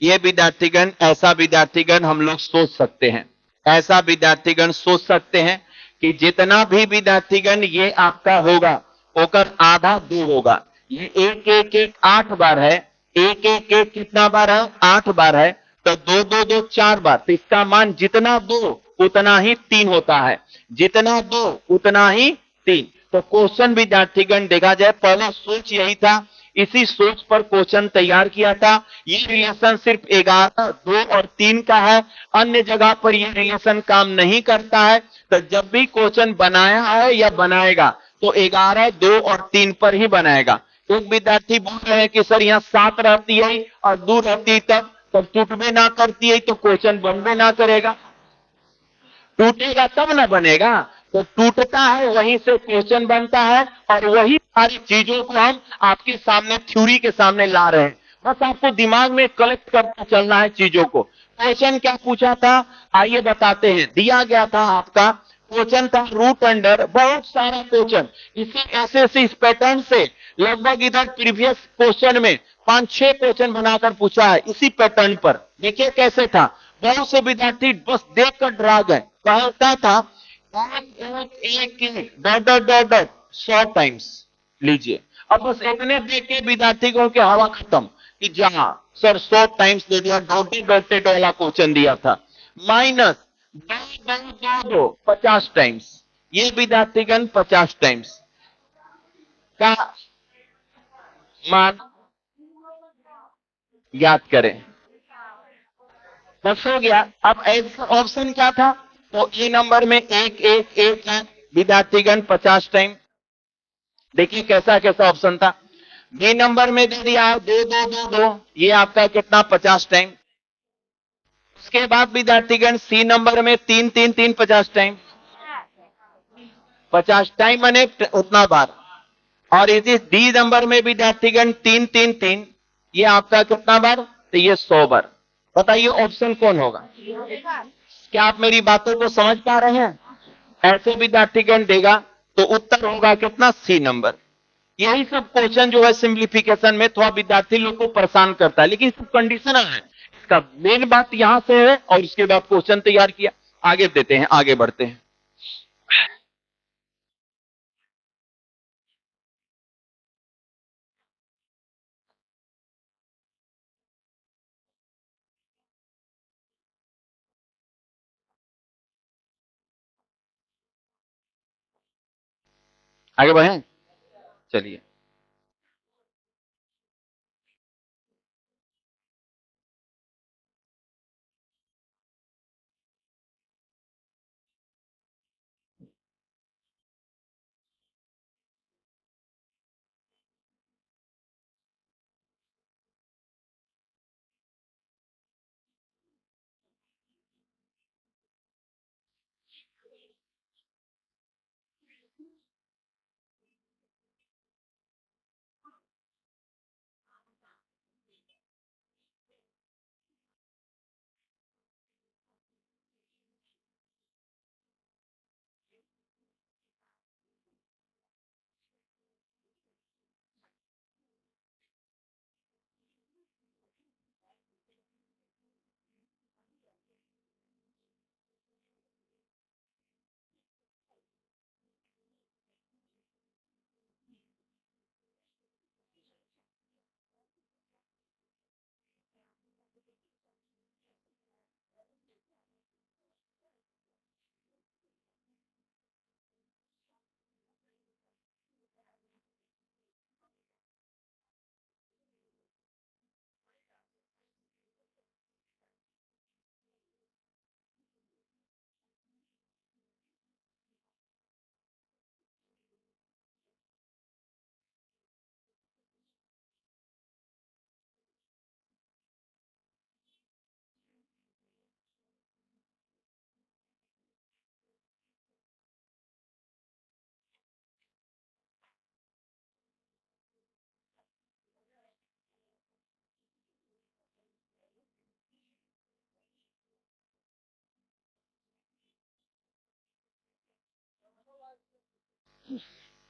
ये विद्यार्थीगण ऐसा विद्यार्थीगण हम लोग सोच सकते हैं, ऐसा विद्यार्थीगण सोच सकते हैं कि जितना भी विद्यार्थीगण ये आपका होगा होकर आधा 2 होगा, ये 1 1 1 8 बार है, 1 1 1 कितना बार है? 8 बार है, तो 2 2 2 4 बार, तो इसका मान जितना 2 उतना ही 3 होता है, जितना 2 उतना ही 3। तो क्वेश्चन विद्यार्थीगण देखा जाए, पहला सोच यही था, इसी सोच पर क्वेश्चन तैयार किया था। ये रिलेशन सिर्फ 11 2 और 3 का है, अन्य जगह पर ये रिलेशन काम नहीं करता है। तो जब भी क्वेश्चन बनाया है या बनाएगा तो 11 2 और 3 पर ही बनाएगा। एक विद्यार्थी बोल रहे हैं कि सर यहाँ 7 रहती है और 2 रहती तब टूटबे ना करती है तो क्वेश्चन बनबे ना करेगा, टूटेगा तब ना बनेगा। तो टूटता है, वहीं से क्वेश्चन बनता है, और वही सारी चीजों को हम आपके सामने थ्योरी के सामने ला रहे हैं। बस आपको दिमाग में कलेक्ट करके चलना है चीजों को। क्वेश्चन क्या पूछा था, आइए बताते हैं। दिया गया था आपका क्वेश्चन था रूट अंडर, बहुत सारा क्वेश्चन इसी ऐसे इस पैटर्न से लगभग इधर प्रीवियस क्वेश्चन में 5-6 क्वेश्चन बनाकर पूछा है इसी पैटर्न पर। देखिए कैसे था, बहुत से विद्यार्थी बस देखकर डरा गए। कहता था 1 टाइम्स लीजिए, अब बस इतने देख के विद्यार्थी को के हवा खत्म कि जहां सर 100 टाइम्स दे दिया, डॉटेड वाला क्वेश्चन दिया था, माइनस 50 टाइम्स, ये विद्यार्थीगण 50 टाइम्स का मान याद करें, बस हो गया। अब ऑप्शन क्या था, तो ए नंबर में 1 1 1 है, विद्यार्थीगण 50 टाइम। देखिए कैसा कैसा ऑप्शन था। बी नंबर में दे दिया 2 2 2 2, ये आपका कितना 50 टाइम। उसके बाद विद्यार्थीगण सी नंबर में 3 3 3 50 टाइम, 50 टाइम मैंने उतना बार। और इसी डी नंबर में विद्यार्थीगण 3 3 3, ये आपका कितना बार, तो ये 100 बार। बताइए ऑप्शन कौन होगा? क्या आप मेरी बातों को समझ पा रहे हैं? ऐसे विद्यार्थीगण देगा तो उत्तर होगा कितना, सी नंबर। यही सब क्वेश्चन जो है सिंप्लीफिकेशन में थोड़ा विद्यार्थी लोग को परेशान करता है, लेकिन सब कंडीशनल है। इसका मेन बात यहां से है और उसके बाद क्वेश्चन तैयार किया। आगे देते हैं, आगे बढ़ते हैं। आगे बढ़े, चलिए।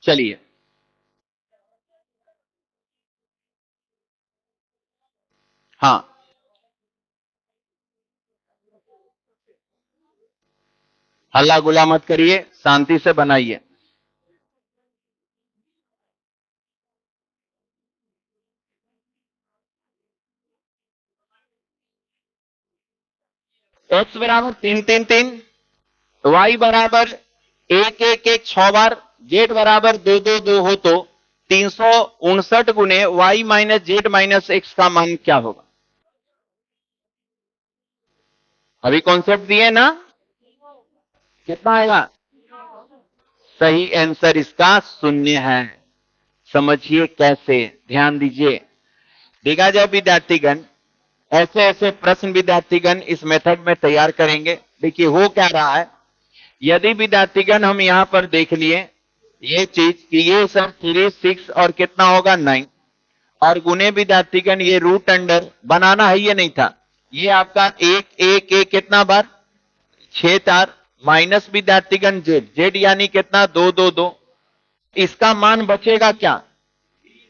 चलिए, हाँ, हल्ला गुला मत करिए, शांति से बनाइए। एक्स बराबर 3 3 3, वाई बराबर 1 1 1 6 बार, जेड बराबर 2 2 2 हो तो 359 गुने y minus z minus x का मान क्या होगा? अभी कॉन्सेप्ट दिए ना, कितना आएगा? सही आंसर इसका शून्य है। समझिए कैसे, ध्यान दीजिए। देखा जाए विद्यार्थीगण, ऐसे ऐसे प्रश्न विद्यार्थीगण इस मेथड में तैयार करेंगे। देखिए हो क्या रहा है, यदि विद्यार्थीगण हम यहां पर देख लिए ये चीज कि ये सर 3 6 और कितना होगा 9, और गुने विद्यार्थीगण ये रूट अंडर बनाना है, ये नहीं था, ये आपका 1 1 1 कितना बार, 6 4, माइनस विद्यार्थीगण जेड, जेड यानी कितना 2 2 2, इसका मान बचेगा क्या,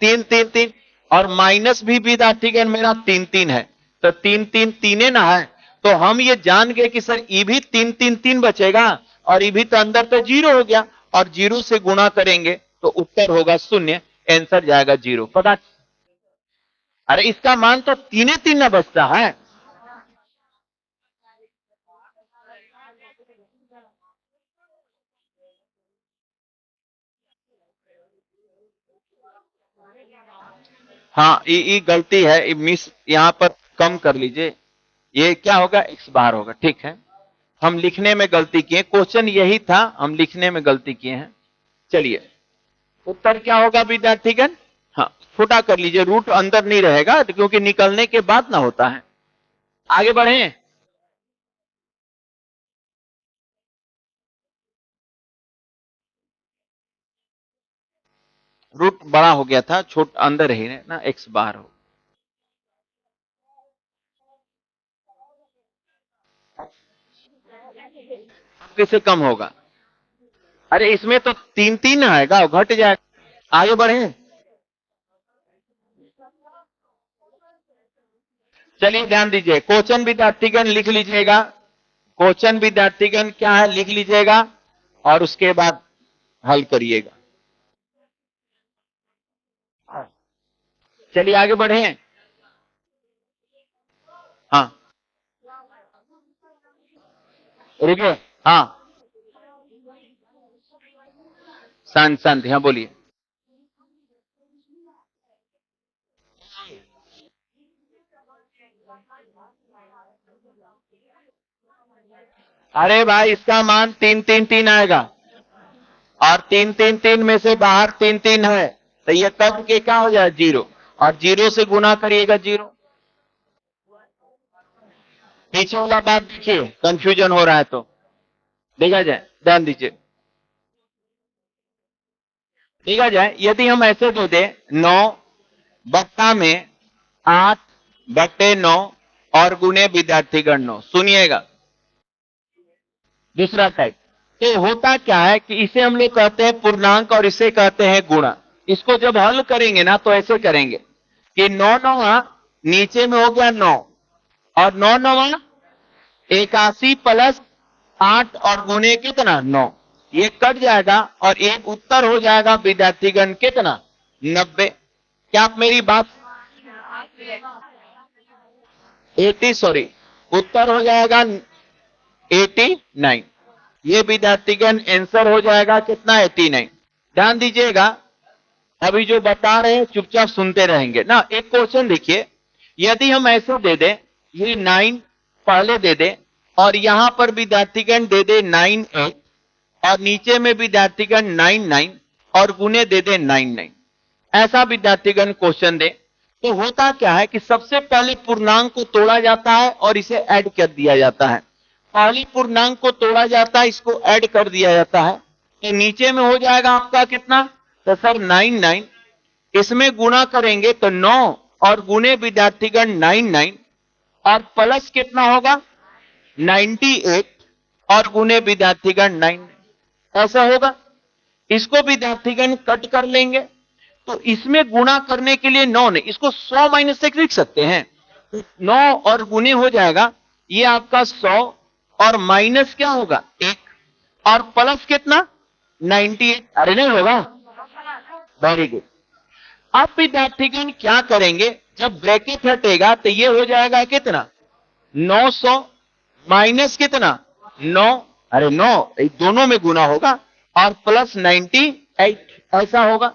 3 3 3, और माइनस भी विद्यार्थीगण मेरा 3 3 है, तो 3 3 3 ना है, तो हम ये जान गए कि सर ये भी 3 3 3 बचेगा, और ये भी तो अंदर तो जीरो हो गया, और जीरो से गुणा करेंगे तो उत्तर होगा शून्य, आंसर जाएगा जीरो। पता, अरे इसका मान तो 3 3 ना बचता है। हाँ, ये गलती है, ये मिस यहां पर कम कर लीजिए, ये क्या होगा, एक्स बार होगा। ठीक है, हम लिखने में गलती किए, क्वेश्चन यही था, हम लिखने में गलती किए हैं। चलिए, उत्तर क्या होगा विद्यार्थीगण? हाँ, छोटा कर लीजिए, रूट अंदर नहीं रहेगा क्योंकि निकलने के बाद ना होता है। आगे बढ़े। रूट बड़ा हो गया था, छोट अंदर ही ना, एक्स बाहर हो। किससे कम होगा? अरे इसमें तो 3 3 आएगा, घट जाएगा। आगे बढ़े। चलिए ध्यान दीजिए, क्वेश्चन विद्यार्थीगण लिख लीजिएगा। क्वेश्चन विद्यार्थीगण क्या है लिख लीजिएगा और उसके बाद हल करिएगा। चलिए आगे बढ़े। हाँ रुकिए। हाँ शांत शांत, हाँ बोलिए। अरे भाई इसका मान 3 3 3 आएगा और 3 3 3 में से बाहर 3 3 है, तो ये कट के क्या हो जाए 0, और 0 से गुना करिएगा 0। पीछे वाला बात देखिए, कंफ्यूजन हो रहा है तो देखा जाए, ध्यान दीजिए। देखा जाए यदि हम ऐसे दे दे 9 बट्टा में 8 बट्टे 9 और गुने विद्यार्थीगण 9, सुनिएगा दूसरा टाइप। तो होता क्या है कि इसे हम लोग कहते हैं पूर्णांक और इसे कहते हैं गुणा। इसको जब हल करेंगे ना तो ऐसे करेंगे कि 9 9 नीचे में हो गया 9 और 9 9 81 प्लस 8 और गुने कितना 9, ये कट जाएगा और एक उत्तर हो जाएगा विद्यार्थीगण कितना 90। क्या आप मेरी बात 80, सॉरी उत्तर हो जाएगा 89। ये विद्यार्थीगण आंसर हो जाएगा कितना 89। ध्यान दीजिएगा, अभी जो बता रहे हैं चुपचाप सुनते रहेंगे ना। एक क्वेश्चन देखिए, यदि हम ऐसे दे दें ये 9 पहले दे दे और यहां पर विद्यार्थीगण दे दे 9 8 और नीचे में विद्यार्थीगण 9 9 और गुने दे दे 9 9, ऐसा विद्यार्थीगण क्वेश्चन दे, तो होता क्या है कि सबसे पहले पूर्णांक को तोड़ा जाता है और इसे ऐड कर दिया जाता है। पहली पूर्णांक को तोड़ा जाता है, इसको ऐड कर दिया जाता है, तो नीचे में हो जाएगा आपका कितना, तो सर 9 9, इसमें गुणा करेंगे तो 9 और गुने विद्यार्थीगण 9 9 और प्लस कितना होगा 98 और गुने विद्यार्थीगण 9, ऐसा होगा। इसको विद्यार्थीगण कट कर लेंगे, तो इसमें गुणा करने के लिए 9 नहीं, इसको 100 माइनस 1 लिख सकते हैं। 9 और गुने हो जाएगा ये आपका 100 और माइनस क्या होगा 1 और प्लस कितना 98। अरे नहीं होगा, वेरी गुड। अब विद्यार्थीगण क्या करेंगे, जब ब्रैकेट हटेगा तो ये हो जाएगा कितना 900 माइनस कितना 9, अरे 9 दोनों में गुना होगा और प्लस 98, ऐसा होगा।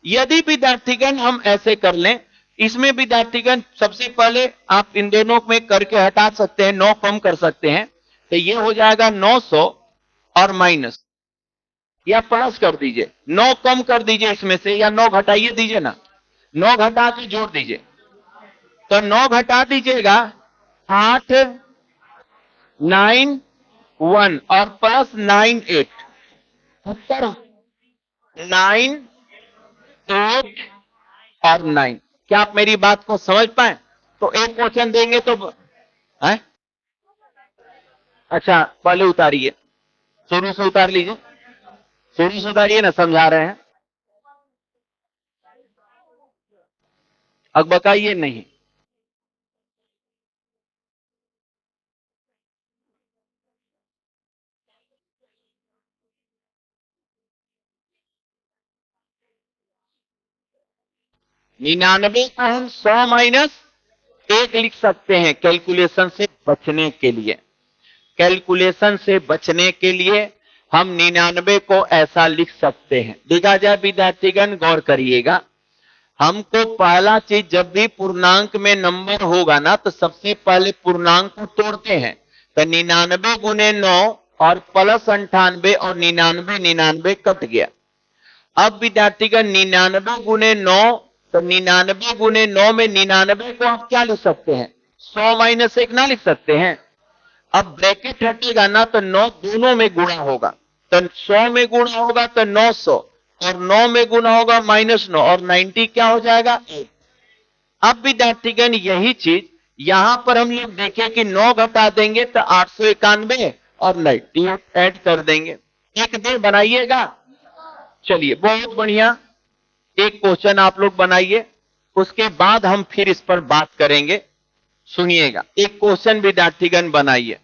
यदि विद्यार्थीगण हम ऐसे कर लें, इसमें विद्यार्थीगण सबसे पहले आप इन दोनों में करके हटा सकते हैं, 9 कम कर सकते हैं, तो ये हो जाएगा 900 और माइनस या प्लस कर दीजिए, 9 कम कर दीजिए इसमें से या 9 घटाइए दीजिए ना, 9 घटा के जोड़ दीजिए, तो 9 घटा दीजिएगा 8 9 1 और प्लस 9 8, 9 8 और 9। क्या आप मेरी बात को समझ पाए? तो एक क्वेश्चन देंगे तो है? अच्छा पहले उतारिए, शुरू से उतार लीजिए, शुरू से उतारिए ना, समझा रहे हैं, अकबकाइए नहीं। निन्यानवे को हम 100 माइनस 1 लिख सकते हैं कैलकुलेशन से बचने के लिए। कैलकुलेशन से बचने के लिए हम 99 को ऐसा लिख सकते हैं। देखा जाए विद्यार्थीगण गौर करिएगा, हमको पहला चीज जब भी पूर्णांक में नंबर होगा ना तो सबसे पहले पूर्णांक को तोड़ते हैं, तो 99 गुने 9 और प्लस 98 और 99 99 कट गया। अब विद्यार्थीगण 99 गुने 9, तो 99 गुने 9 में 99 को आप क्या लिख सकते हैं 100 माइनस 1 ना लिख सकते हैं। अब ब्रैकेट हटेगा ना तो 9 दोनों में गुणा होगा, तो 100 में गुणा होगा तो 900 और 9 में गुना होगा -9 और 90 क्या हो जाएगा 8। अब विद्यार्थीगण यही चीज यहां पर हम लोग देखें कि 9 घटा देंगे तो 891 और 90 ऐड कर देंगे। एक दिन बनाइएगा। चलिए बहुत बढ़िया, एक क्वेश्चन आप लोग बनाइए, उसके बाद हम फिर इस पर बात करेंगे। सुनिएगा, एक क्वेश्चन विद्यार्थीगण बनाइए।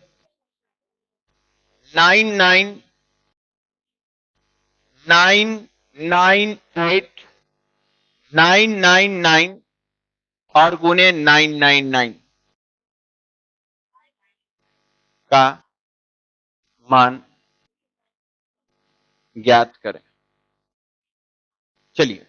99998 और गुने 999 का मान ज्ञात करें। चलिए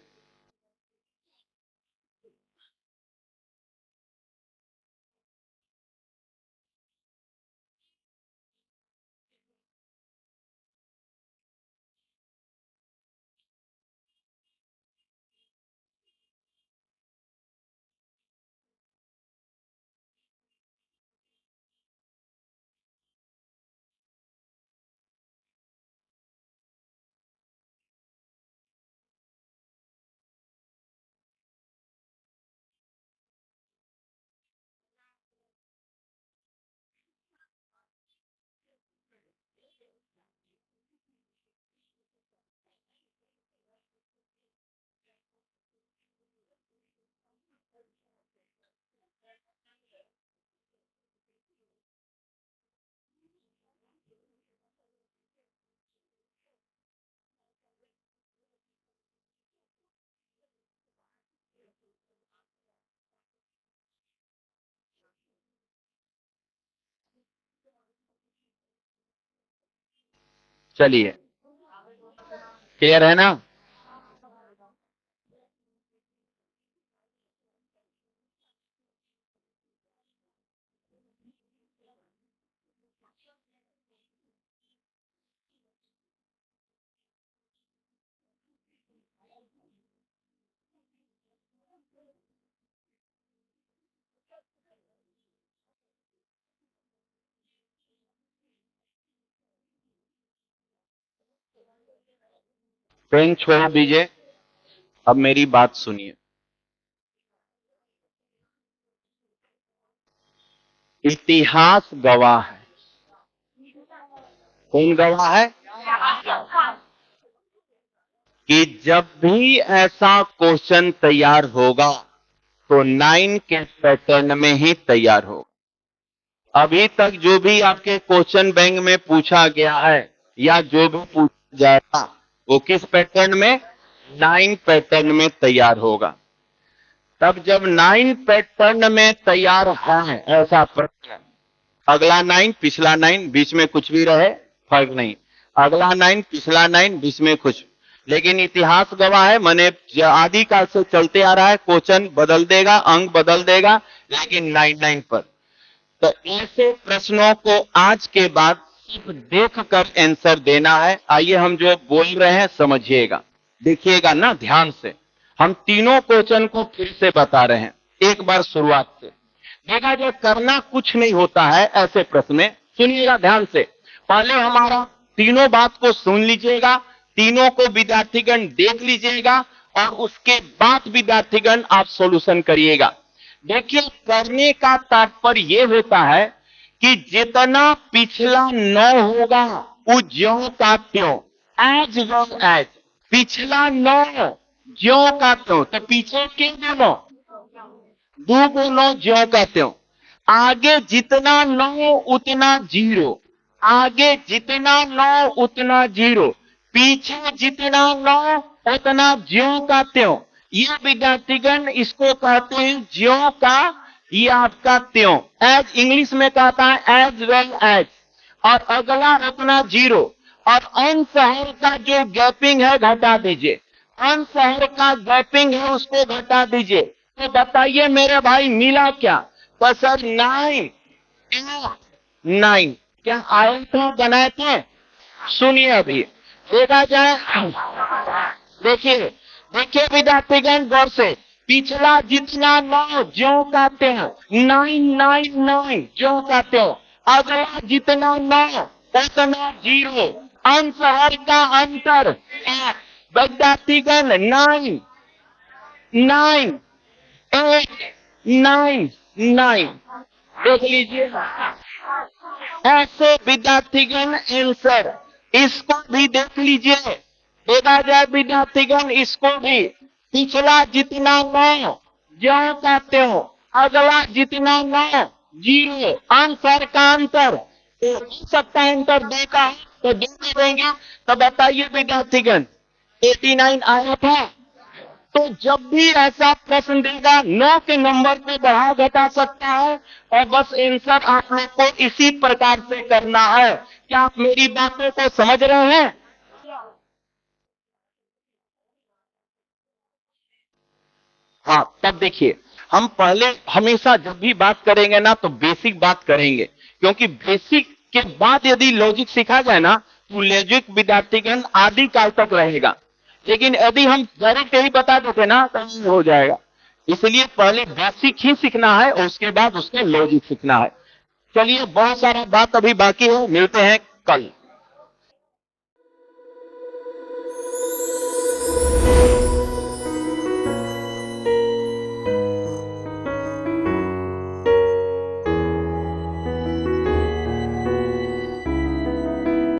चलिए, क्लियर है ना? पेन छोड़ दीजिए, अब मेरी बात सुनिए। इतिहास गवाह है। कौन गवाह है? कि जब भी ऐसा क्वेश्चन तैयार होगा तो 9 के पैटर्न में ही तैयार होगा। अभी तक जो भी आपके क्वेश्चन बैंक में पूछा गया है या जो भी पूछा जाएगा वो किस पैटर्न में? 9 पैटर्न में तैयार होगा। तब जब 9 पैटर्न में तैयार है ऐसा प्रश्न, अगला 9 पिछला 9 बीच में कुछ भी रहे फर्क नहीं, अगला 9 पिछला 9 बीच में कुछ, लेकिन इतिहास गवाह है, माने आदिकाल से चलते आ रहा है, क्वेश्चन बदल देगा, अंक बदल देगा, लेकिन 9 पर। तो ऐसे प्रश्नों को आज के बाद सिर्फ देखकर आंसर देना है। आइए हम जो बोल रहे हैं समझिएगा, देखिएगा ना ध्यान से। हम तीनों क्वेश्चन को फिर से बता रहे हैं, एक बार शुरुआत से। देखा जाए करना कुछ नहीं होता है ऐसे प्रश्न में, सुनिएगा ध्यान से। पहले हमारा तीनों बात को सुन लीजिएगा, तीनों को विद्यार्थीगण देख लीजिएगा और उसके बाद विद्यार्थीगण आप सॉल्यूशन करिएगा। देखिए, करने का तात्पर्य यह होता है कि जितना पिछला 9 होगा वो ज्यों का त्यों, एज वेल एज पिछला 9 ज्यों का त्यों, तो पीछे के दोनों दो गुनो ज्यों का त्यों, आगे जितना 9 उतना 0, आगे जितना 9 उतना 0, पीछे जितना 9 उतना ज्यों का त्यों। ये विद्यार्थीगण इसको कहते हैं ज्यों का, ये आपका त्यों, एज इंग्लिश में कहता है एज वेल एज, और अगला उतना 0, और अनशहर का जो गैपिंग है घटा दीजिए, अनशहर का गैपिंग है उसको घटा दीजिए। तो बताइए मेरे भाई मिला क्या? तो सर 9 9 क्या आए थे, बनाए थे? सुनिए अभी देखा जाए, देखिए देखिए विद्यार्थीगण गौर से, पिछला जितना 9 ज्यों का त्यों, 999 ज्यों का त्यों, अगला जितना 9 उतना 0, अंशहर का अंतर 1, विद्यार्थीगण 9 9 8 9 9 देख लीजिए। ऐसे विद्यार्थीगण आंसर इसको भी देख लीजिए। देखा जाए विद्यार्थीगण इसको भी, पिछला जितना 9 जो कहते हो, अगला जितना 9 0, आंसर का अंतर तो हो सकता है अंतर 2 का है तो 2 दे देंगे। तो बताइए विद्यार्थीगण 89 आया था। तो जब भी ऐसा प्रश्न देगा 9 के नंबर को बढ़ा घटा सकता है और बस आंसर आप लोग को इसी प्रकार से करना है। क्या आप मेरी बातों को समझ रहे हैं? हाँ, तब देखिए हम पहले हमेशा जब भी बात करेंगे ना तो बेसिक बात करेंगे, क्योंकि बेसिक के बाद यदि लॉजिक सीखा जाए ना तो लॉजिक विद्यार्थीगण आदि काल तक रहेगा। लेकिन यदि हम डायरेक्ट यही बता देते ना तो नहीं हो जाएगा। इसलिए पहले बेसिक ही सीखना है और उसके बाद उसका लॉजिक सीखना है। चलिए, बहुत सारा बात अभी बाकी है, मिलते हैं कल।